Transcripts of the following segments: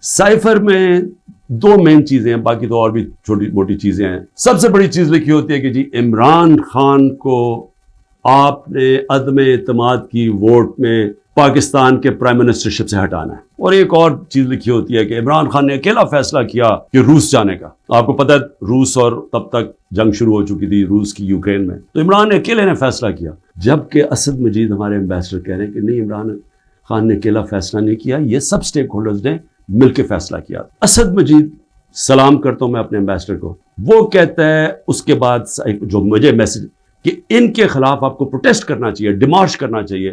Cipher में दो main चीजें हैं, बाकी तो और भी छोटी मोटी चीजें हैं। सबसे बड़ी चीज लिखी होती है कि जी इमरान खान को आपने अदम एतमाद की वोट में पाकिस्तान के प्राइम मिनिस्टरशिप से हटाना है। और एक और चीज लिखी होती है कि इमरान खान ने अकेला फैसला किया कि रूस जाने का। आपको पता है रूस और तब तक जंग शुरू हो चुकी थी रूस की यूक्रेन में, तो इमरान ने अकेले ने फैसला किया। जबकि असद मजीद हमारे एम्बेसडर कह रहे हैं कि नहीं, इमरान खान ने अकेला फैसला नहीं किया, ये सब स्टेक होल्डर्स ने मिलकर फैसला किया। असद मजीद, सलाम करता हूं मैं अपने एम्बेसडर को, वो कहता है उसके बाद जो मुझे मैसेज कि इनके खिलाफ आपको प्रोटेस्ट करना चाहिए, डिमार्च करना चाहिए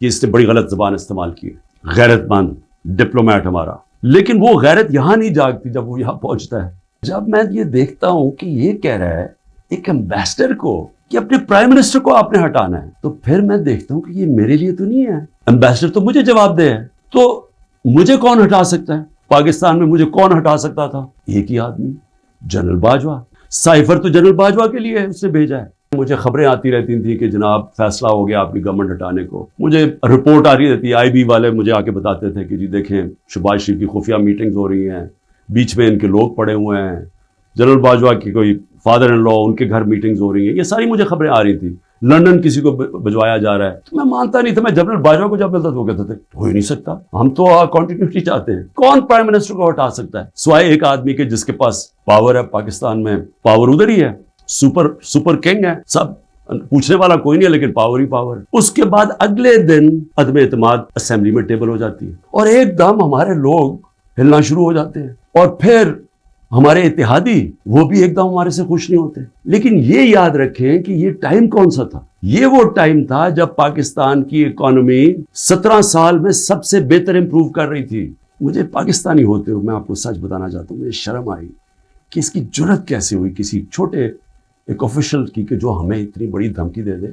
कि इसने बड़ी गलत जबान इस्तेमाल की। गैरतमंद डिप्लोमेट हमारा, लेकिन वो गैरत यहां नहीं जागती जब वो यहां पहुंचता है। जब मैं ये देखता हूं कि ये कह रहा है एक एम्बेसडर को कि अपने प्राइम मिनिस्टर को आपने हटाना है, तो फिर मैं देखता हूं कि ये मेरे लिए तो नहीं है। एम्बेसडर तो मुझे जवाब दे है, तो मुझे कौन हटा सकता है? पाकिस्तान में मुझे कौन हटा सकता था? एक ही आदमी, जनरल बाजवा। साइफर तो जनरल बाजवा के लिए है, उसने भेजा है। मुझे खबरें आती रहती थी कि जनाब फैसला हो गया आपकी गवर्नमेंट हटाने को। मुझे रिपोर्ट आ रही रहती, आईबी वाले मुझे आके बताते थे कि जी देखें शहबाज शरीफ की खुफिया मीटिंग्स हो रही हैं, बीच में इनके लोग पड़े हुए हैं, जनरल बाजवा की कोई फादर इन लॉ उनके घर मीटिंग्स हो रही हैं। ये सारी मुझे खबरें आ रही थी। लंदन किसी को भिजवाया जा रहा है, तो मैं मानता नहीं था। मैं जनरल बाजवा को जब मिलता तो वो कहते थे हो ही नहीं सकता, हम तो कॉन्टिन्यूटी चाहते हैं। कौन प्राइम मिनिस्टर को हटा सकता है सिवाय एक आदमी के जिसके पास पावर है? पाकिस्तान में पावर उधर ही है, सुपर किंग है, सब पूछने वाला कोई नहीं है, लेकिन पावर ही पावर। उसके बाद अगले दिन अदम एतमाद असेंबली में टेबल हो जाती है और एकदम हमारे लोग हिलना शुरू हो जाते हैं। और फिर हमारे इत्तेहादी वो भी एकदम हमारे से खुश नहीं होते। लेकिन ये याद रखें कि ये टाइम कौन सा था? ये वो टाइम था जब पाकिस्तान की इकोनॉमी 17 साल में सबसे बेहतर इंप्रूव कर रही थी। मुझे पाकिस्तानी होते हुए मैं आपको सच बताना चाहता हूँ, मुझे शर्म आई कि इसकी जुर्रत कैसे हुई किसी छोटे एक ऑफिशियल की कि जो हमें इतनी बड़ी धमकी दे दे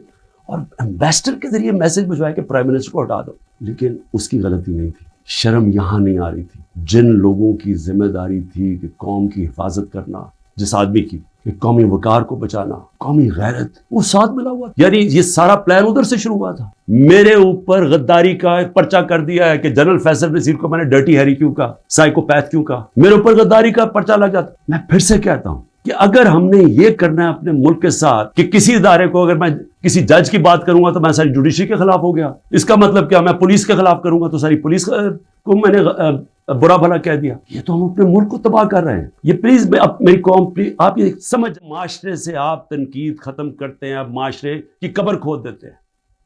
और एम्बेसडर के जरिए मैसेज भिजवाए कि प्राइम मिनिस्टर को हटा दो। लेकिन उसकी गलती नहीं थी, शर्म यहां नहीं आ रही थी। जिन लोगों की जिम्मेदारी थी कि कौम की हिफाजत करना, जिस आदमी की कि कौमी वकार को बचाना, कौमी गैरत, वो साथ मिला हुआ। यानी ये सारा प्लान उधर से शुरू हुआ था। मेरे ऊपर गद्दारी का एक पर्चा कर दिया है कि जनरल फैसल नसीर को मैंने डर्टी हैरी क्यों कहा, साइकोपैथ क्यों कहा, मेरे ऊपर गद्दारी का पर्चा लग जाता। मैं फिर से कहता हूं कि अगर हमने ये करना है अपने मुल्क के साथ कि किसी इदारे को, अगर मैं किसी जज की बात करूंगा तो मैं सारी जुडिशरी के खिलाफ हो गया, इसका मतलब क्या? मैं पुलिस के खिलाफ करूंगा तो सारी पुलिस को मैंने बुरा भला कह दिया। ये तो हम अपने मुल्क को तबाह कर रहे हैं। ये प्लीज मेरी कौम, प्लीज आप ये समझ, माशरे से आप तनकीद खत्म करते हैं, आप माशरे की कब्र खोद देते हैं।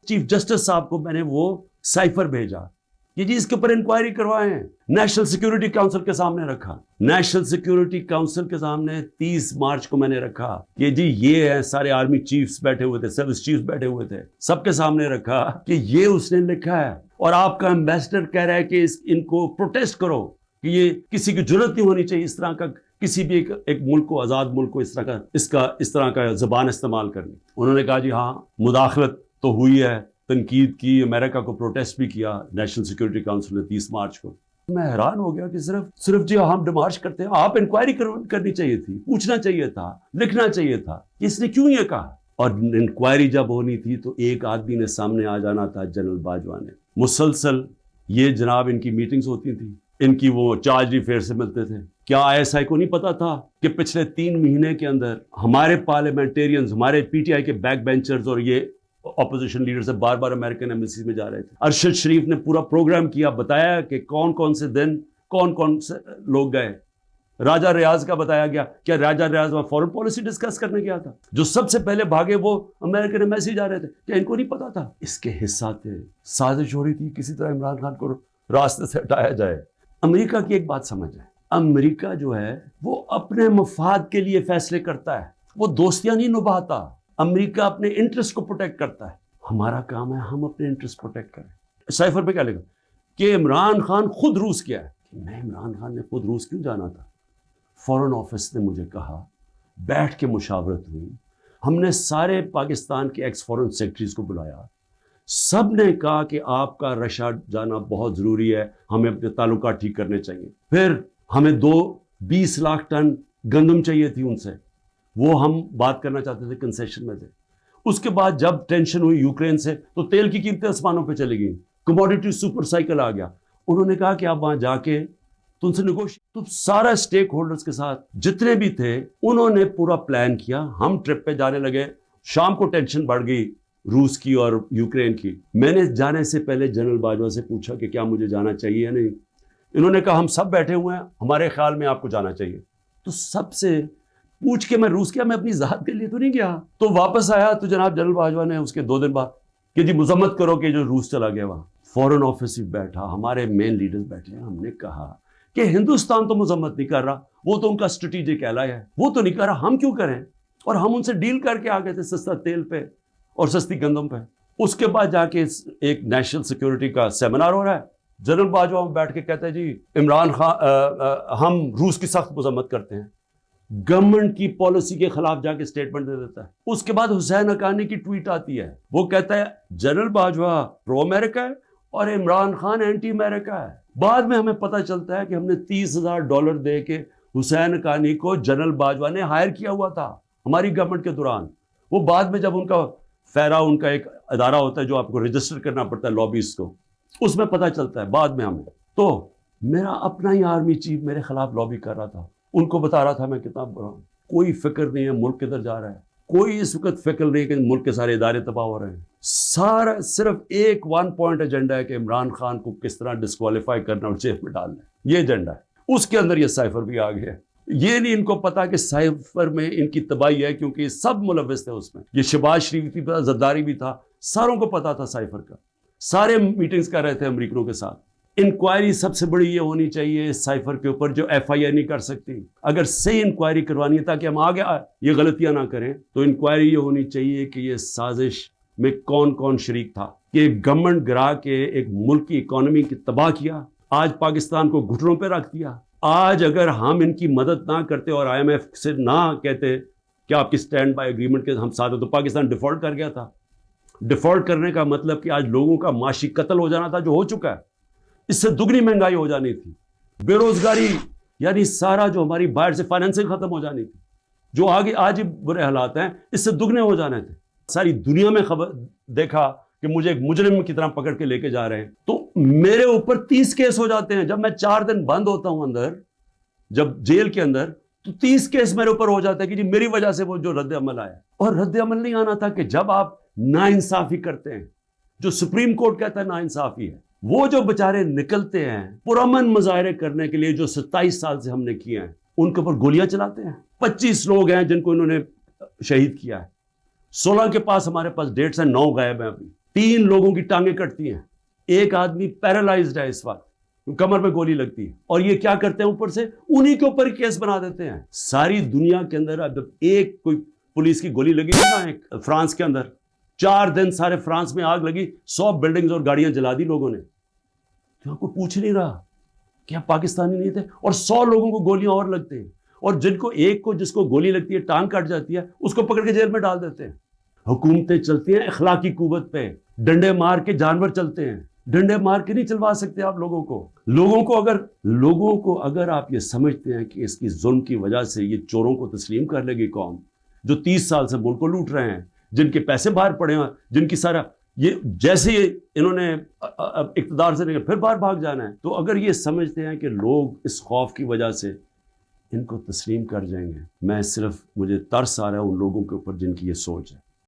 चीफ जस्टिस साहब को मैंने वो साइफर भेजा कि जी इसके ऊपर इंक्वायरी करवाएं। नेशनल सिक्योरिटी काउंसिल के सामने रखा, नेशनल सिक्योरिटी काउंसिल के सामने 30 मार्च को मैंने रखा कि जी ये है, सारे आर्मी चीफ्स बैठे हुए थे, सर्विस चीफ्स बैठे हुए थे, सबके सामने रखा कि ये उसने लिखा है। और आपका एम्बेसडर कह रहा है कि इनको प्रोटेस्ट करो कि ये किसी की जरूरत नहीं होनी चाहिए इस तरह का, किसी भी एक मुल्क को, आजाद मुल्क को इस तरह का जबान इस्तेमाल करनी। उन्होंने कहा जी हाँ, मुदाखलत तो हुई है, तनकीद की, अमेरिका को प्रोटेस्ट भी किया नेशनल सिक्योरिटी काउंसिल ने 30 मार्च को। मैं हैरान हो गया कि सिर्फ जी हम डिमार्च करते हैं, आप इंक्वायरी करनी चाहिए थी, पूछना चाहिए था, लिखना चाहिए था इसने क्यों ये कहा। और इंक्वायरी जब होनी थी तो एक आदमी ने सामने आ जाना था, जनरल बाजवा ने। मुसलसल ये जनाब इनकी मीटिंग्स होती थी, इनकी वो चार्ज रिफेयर से मिलते थे। क्या आईएसआई को नहीं पता था कि पिछले 3 महीने के अंदर हमारे पार्लियामेंटेरियंस, हमारे पीटीआई के बैक बेंचर्स और ये ऑपोजिशन लीडर से बार बार अमेरिकन एम्बेसी में जा रहे थे। अरशद शरीफ ने पूरा प्रोग्राम किया, बताया कि कौन कौन से दिन कौन कौन से लोग गए। राजा रियाज का बताया गया, क्या राजा रियाज वहां फॉरेन पॉलिसी डिस्कस करने गया था? जो सबसे पहले भागे वो अमेरिकन एम्बेसी जा रहे थे, क्या इनको नहीं पता था? इसके हिस्सा थे, साजिश हो रही थी किसी तरह इमरान खान को रास्ते से हटाया जाए। अमेरिका की एक बात समझ है, अमेरिका जो है वो अपने मफाद के लिए फैसले करता है, वो दोस्तियां नहीं निभाता। अमेरिका अपने इंटरेस्ट को प्रोटेक्ट करता है। हमारा काम है हम अपने इंटरेस्ट प्रोटेक्ट करें। साइफर पे क्या लिखा कि इमरान खान खुद रूस गया है। मैं, इमरान खान ने खुद रूस क्यों जाना था? फॉरेन ऑफिस ने मुझे कहा, बैठ के मुशावरत हुई, हमने सारे पाकिस्तान के एक्स फॉरेन सेक्रेटरीज को बुलाया, सब ने कहा कि आपका रशिया जाना बहुत ज़रूरी है, हमें अपने ताल्लुकात ठीक करने चाहिए। फिर हमें 20 लाख टन गंदम चाहिए थी उनसे, वो हम बात करना चाहते थे कंसेशन में थे। उसके बाद जब टेंशन हुई यूक्रेन से तो तेल की कीमतें आसमानों पे चली गई, कमोडिटी सुपर साइकिल आ गया। उन्होंने कहा कि आप वहाँ जाके तो उनसे नेगोशिएट, तो सारा स्टेक होल्डर्स के साथ जितने भी थे उन्होंने पूरा प्लान किया। हम ट्रिप पे जाने लगे, शाम को टेंशन बढ़ गई रूस की और यूक्रेन की। मैंने जाने से पहले जनरल बाजवा से पूछा कि क्या मुझे जाना चाहिए या नहीं। इन्होंने कहा हम सब बैठे हुए हैं, हमारे ख्याल में आपको जाना चाहिए। तो सबसे पूछ के मैं रूस गया, मैं अपनी जात के लिए तो नहीं गया। तो वापस आया तो जनाब जनरल बाजवा ने उसके 2 दिन बाद कि जी मजम्मत करो कि जो रूस चला गया वहां। फॉरेन ऑफिस भी बैठा, हमारे मेन लीडर्स बैठे हैं। हमने कहा कि हिंदुस्तान तो मजम्मत नहीं कर रहा, वो तो उनका स्ट्रेटेजिक एलाय है, वो तो नहीं कर रहा, हम क्यों करें। और हम उनसे डील करके आ गए थे सस्ता तेल पे और सस्ती गंदम पे। उसके बाद जाके एक नेशनल सिक्योरिटी का सेमिनार हो रहा है, जनरल बाजवा बैठ के कहते हैं जी इमरान खान हम रूस की सख्त मजम्मत करते हैं। गवर्नमेंट की पॉलिसी के खिलाफ जाके स्टेटमेंट दे देता है। उसके बाद हुसैन हक्कानी की ट्वीट आती है, वो कहता है जनरल बाजवा प्रो अमेरिका है और इमरान खान एंटी अमेरिका है। बाद में हमें पता चलता है कि हमने $30,000 दे के हुसैन हक्कानी को जनरल बाजवा ने हायर किया हुआ था हमारी गवर्नमेंट के दौरान। वो बाद में जब उनका फेरा, उनका एक अदारा होता है जो आपको रजिस्टर करना पड़ता है लॉबीज को, उसमें पता चलता है बाद में हमें। तो मेरा अपना ही आर्मी चीफ मेरे खिलाफ लॉबी कर रहा था, उनको बता रहा था मैं कितना बुरा हूं। कोई फिक्र नहीं है मुल्क किधर जा रहा है, कोई इस वक्त फिक्र नहीं कि मुल्क के सारे इदारे तबाह हो रहे हैं। सारा सिर्फ एक 1 पॉइंट एजेंडा है कि इमरान खान को किस तरह डिस्क्वालीफाई करना और जेल में डालना है, ये एजेंडा है। उसके अंदर ये साइफर भी आ गया। ये नहीं इनको पता कि साइफर में इनकी तबाही है, क्योंकि सब मुलविस थे उसमें। ये शहबाज शरीफ भी था, जरदारी भी था, सारों को पता था साइफर का। सारे मीटिंग्स कर रहे थे अमरीकनों के साथ। इंक्वायरी सबसे बड़ी ये होनी चाहिए इस साइफर के ऊपर जो FIR नहीं कर सकती। अगर सही इंक्वायरी करवानी है ताकि हम आगे ये गलतियां ना करें, तो इंक्वायरी ये होनी चाहिए कि ये साजिश में कौन कौन शरीक था कि गवर्नमेंट गिरा के एक मुल्क की इकोनॉमी की तबाह किया, आज पाकिस्तान को घुटनों पर रख दिया। आज अगर हम इनकी मदद ना करते और IMF से ना कहते कि आपकी स्टैंड बाय एग्रीमेंट के हम साथ हैं, तो पाकिस्तान डिफॉल्ट कर गया था। डिफॉल्ट करने का मतलब कि आज लोगों का माशी कत्ल हो जाना था, जो हो चुका है। इससे दुगनी महंगाई हो जानी थी, बेरोजगारी यानी सारा जो हमारी बाहर से फाइनेंसिंग खत्म हो जानी थी, जो आगे आज ही बुरे हालात हैं इससे दुगने हो जाने थे। सारी दुनिया में खबर देखा कि मुझे एक मुजरिम की तरह पकड़ के लेके जा रहे हैं, तो मेरे ऊपर 30 केस हो जाते हैं। जब मैं 4 दिन बंद होता हूं अंदर, जब जेल के अंदर, तो 30 केस मेरे ऊपर हो जाते हैं कि जी मेरी वजह से वो जो रद्द अमल आया। और रद्द अमल नहीं आना था कि जब आप नाइंसाफी करते हैं, जो सुप्रीम कोर्ट कहता है नाइंसाफी है, वो जो बेचारे निकलते हैं पुरअमन मुजाहरे करने के लिए, जो 27 साल से हमने किए हैं, उनके ऊपर गोलियां चलाते हैं। 25 लोग हैं जिनको इन्होंने शहीद किया है, 16 के पास हमारे पास डेट्स हैं, 9 गायब हैं अभी। 3 लोगों की टांगें कटती हैं, एक आदमी पैरालाइज्ड है इस वक्त, कमर में गोली लगती है। और ये क्या करते हैं, ऊपर से उन्हीं के ऊपर केस बना देते हैं। सारी दुनिया के अंदर अब एक कोई पुलिस की गोली लगी ना, एक फ्रांस के अंदर 4 दिन सारे फ्रांस में आग लगी, 100 बिल्डिंग्स और गाड़ियां जला दी लोगों ने। तो आपको पूछ नहीं रहा कि आप पाकिस्तानी नहीं थे, और 100 लोगों को गोलियां और लगते हैं, और जिसको गोली लगती है, टांग कट जाती है, उसको पकड़ के जेल में डाल देते हैं। हुकूमतें चलती हैं अखलाकी कुव्वत पे, डंडे मार के जानवर चलते हैं, डंडे मार के नहीं चलवा सकते आप लोगों को अगर आप ये समझते हैं कि इसकी जुल्म की वजह से ये चोरों को तस्लीम कर लेगी कौम, जो 30 साल से मुल्क को लूट रहे हैं, जिनके पैसे बाहर पड़े हैं, जिनकी सारा ये जैसे इन्होंने इक़्तिदार से लेकर फिर बाहर भाग जाना है, तो अगर ये समझते हैं कि लोग इस खौफ की वजह से इनको तस्लीम कर जाएंगे, मुझे तरस आ रहा है उन लोगों के ऊपर जिनकी ये सोच है।